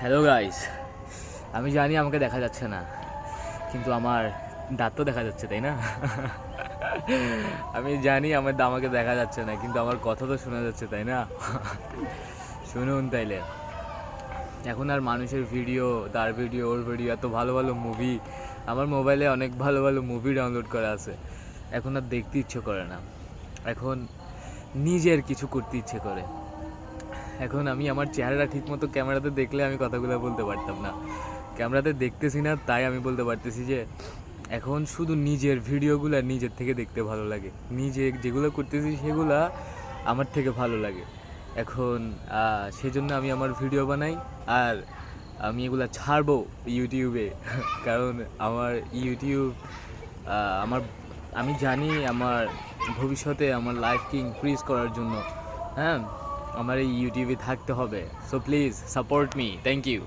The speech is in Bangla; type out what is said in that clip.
হ্যালো গাইস, আমি জানি আমাকে দেখা যাচ্ছে না, কিন্তু আমার দাঁত তো দেখা যাচ্ছে, তাই না? আমি জানি আমাকে দেখা যাচ্ছে না, কিন্তু আমার কথা তো শোনা যাচ্ছে, তাই না? শুনুন তাইলে। এখন আর মানুষের ভিডিও, তার ভিডিও, ওর ভিডিও, এত ভালো ভালো মুভি, আমার মোবাইলে অনেক ভালো ভালো মুভি ডাউনলোড করা আছে। এখন আর দেখতে ইচ্ছে করে না, এখন নিজের কিছু করতে ইচ্ছে করে। এখন আমি আমার চেহারাটা ঠিকমতো ক্যামেরাতে দেখলে আমি কথাগুলো বলতে পারতাম না, ক্যামেরাতে দেখতেছি না, তাই আমি বলতে পারতেছি যে এখন শুধু নিজের ভিডিওগুলো নিজের থেকে দেখতে ভালো লাগে, নিজে যেগুলো করতেছি সেগুলা আমার থেকে ভালো লাগে। এখন সেজন্য আমি আমার ভিডিও বানাই, আর আমি এগুলা ছাড়বো ইউটিউবে। কারণ আমার ইউটিউব আমার, আমি জানি আমার ভবিষ্যতে আমার লাইফকে ইনক্রিজ করার জন্য, হ্যাঁ, আমার এই ইউটিউবে থাকতে হবে। So please support me, thank you.